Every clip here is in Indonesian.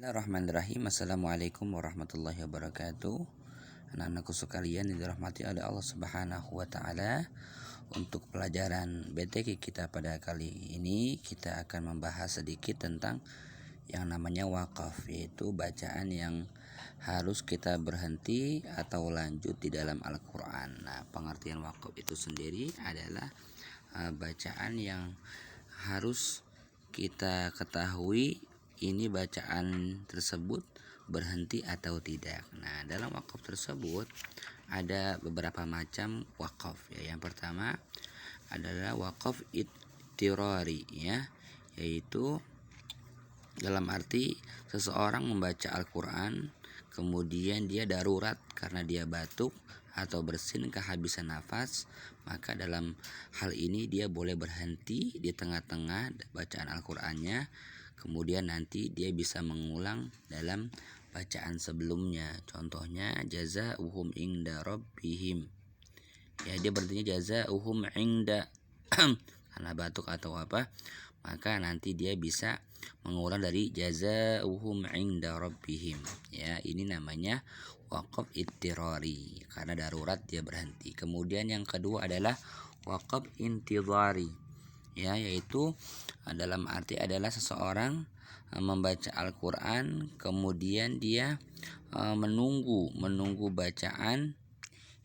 Bismillahirrahmanirrahim. Assalamualaikum warahmatullahi wabarakatuh. Anak-anakku sekalian yang dirahmati oleh Allah Subhanahu wa taala. Untuk pelajaran BTQ kita pada kali ini kita akan membahas sedikit tentang yang namanya wakaf, yaitu bacaan yang harus kita berhenti atau lanjut di dalam Al-Qur'an. Nah, pengertian wakaf itu sendiri adalah bacaan yang harus kita ketahui ini bacaan tersebut berhenti atau tidak. Nah, dalam wakaf tersebut ada beberapa macam wakaf ya. Yang pertama adalah wakaf ittirari ya, yaitu dalam arti seseorang membaca Al-Qur'an kemudian dia darurat karena dia batuk atau bersin kehabisan nafas, maka dalam hal ini dia boleh berhenti di tengah-tengah bacaan Al-Qur'annya, kemudian nanti dia bisa mengulang dalam bacaan sebelumnya. Contohnya jazaohum inda rabbihim. Ya, dia berarti jazaohum inda karena batuk atau apa, maka nanti dia bisa mengulang dari jazaohum inda rabbihim. Ya, ini namanya wakaf ittirari karena darurat dia berhenti. Kemudian yang kedua adalah wakaf intidhari. Ya, yaitu dalam arti adalah seseorang membaca Al-Qur'an kemudian dia menunggu bacaan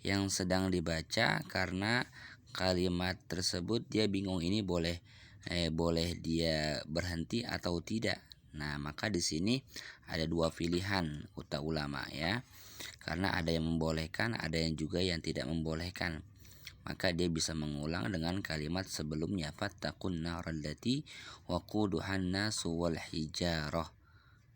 yang sedang dibaca karena kalimat tersebut dia bingung ini boleh dia berhenti atau tidak. Nah, maka di sini ada dua pilihan ulama ya. Karena ada yang membolehkan, ada yang juga yang tidak membolehkan. Maka dia bisa mengulang dengan kalimat sebelumnya, fattaqun narallati waquduhan nasu wal hijarah.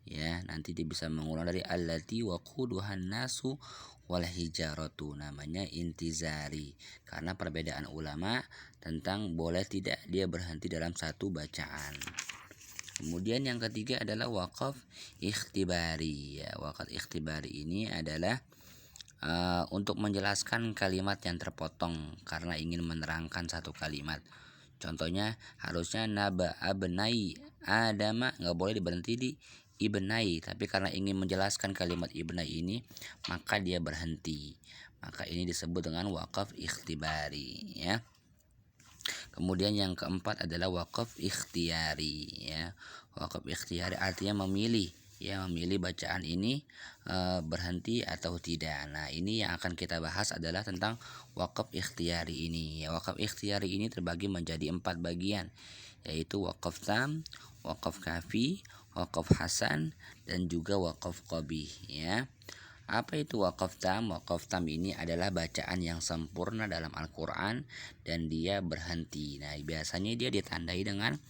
Ya, nanti dia bisa mengulang dari allati waquduhan nasu wal hijaratu, namanya intizari. Karena perbedaan ulama tentang boleh tidak dia berhenti dalam satu bacaan. Kemudian yang ketiga adalah wakaf ikhtibari. Ya, wakaf ikhtibari ini adalah untuk menjelaskan kalimat yang terpotong karena ingin menerangkan satu kalimat. Contohnya harusnya naba abnai adama, nggak boleh berhenti di ibnai, tapi karena ingin menjelaskan kalimat ibnai ini maka dia berhenti. Maka ini disebut dengan wakaf ikhtibari ya. Kemudian yang keempat adalah wakaf ikhtiyari ya. Wakaf ikhtiyari artinya memilih ya, memilih bacaan ini berhenti atau tidak. Nah, ini yang akan kita bahas adalah tentang wakaf ikhtiyari ini ya. Wakaf ikhtiyari ini terbagi menjadi 4 bagian, yaitu wakaf tam, wakaf kafi, wakaf hasan, dan juga wakaf qabih ya. Apa itu wakaf tam? Wakaf tam ini adalah bacaan yang sempurna dalam Al-Qur'an dan dia berhenti. Nah, biasanya dia ditandai dengan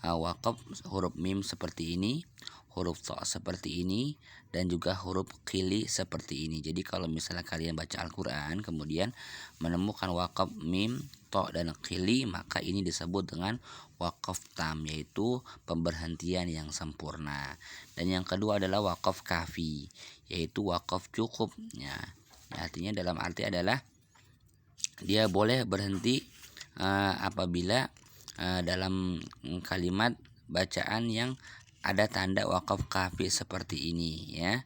wakaf huruf mim seperti ini, huruf to seperti ini, dan juga huruf qili seperti ini. Jadi kalau misalnya kalian baca Al-Qur'an kemudian menemukan wakaf mim, to, dan qili, maka ini disebut dengan wakaf tam, yaitu pemberhentian yang sempurna. Dan yang kedua adalah wakaf kafi, yaitu wakaf cukup ya. Artinya dalam arti adalah dia boleh berhenti apabila dalam kalimat bacaan yang ada tanda wakaf kafi seperti ini ya.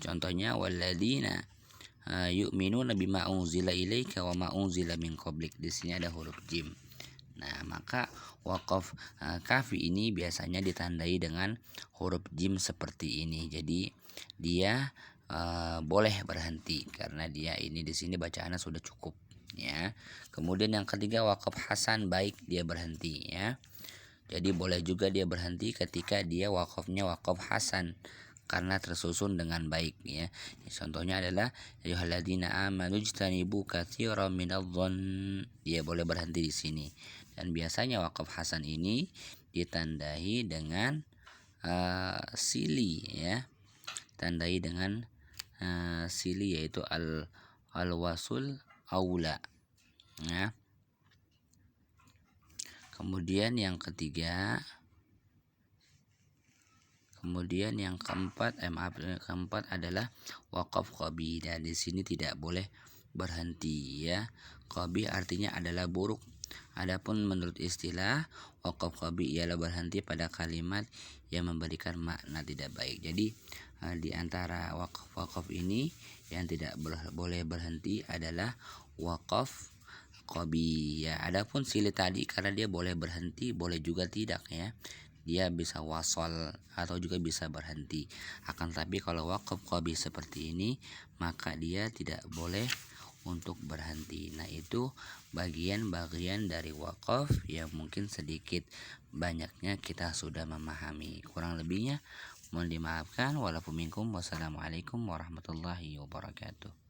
Contohnya walladzina yu'minuna bima unzila ilaika wa ma unzila min qablik. Di sini ada huruf jim. Nah, maka wakaf kafi ini biasanya ditandai dengan huruf jim seperti ini. Jadi dia boleh berhenti karena dia ini di sini bacaannya sudah cukup ya. Kemudian yang ketiga wakaf hasan, baik dia berhenti ya. Jadi boleh juga dia berhenti ketika dia wakafnya wakaf hasan karena tersusun dengan baik ya. Contohnya adalah ayyuhalladzina amanu ijtanibu katsiran minadh-dhonn. Dia boleh berhenti di sini. Dan biasanya wakaf hasan ini ditandai dengan sili ya. Tandai dengan sili, yaitu al-wasul aula ya. Kemudian yang keempat adalah wakaf qabih. Dan di sini tidak boleh berhenti ya. Qabih artinya adalah buruk Adapun menurut istilah, waqaf qabi ialah berhenti pada kalimat yang memberikan makna tidak baik. Jadi di antara wakaf-wakaf ini yang tidak boleh berhenti adalah wakaf qabi ya. Adapun sili tadi karena dia boleh berhenti, boleh juga tidak ya. Dia bisa wasol atau juga bisa berhenti. Akan tapi kalau wakaf qabi seperti ini, maka dia tidak boleh untuk berhenti. Nah, itu bagian-bagian dari wakaf yang mungkin sedikit banyaknya kita sudah memahami. Kurang lebihnya mohon dimaafkan. Walaupun minkum. Wassalamualaikum warahmatullahi wabarakatuh.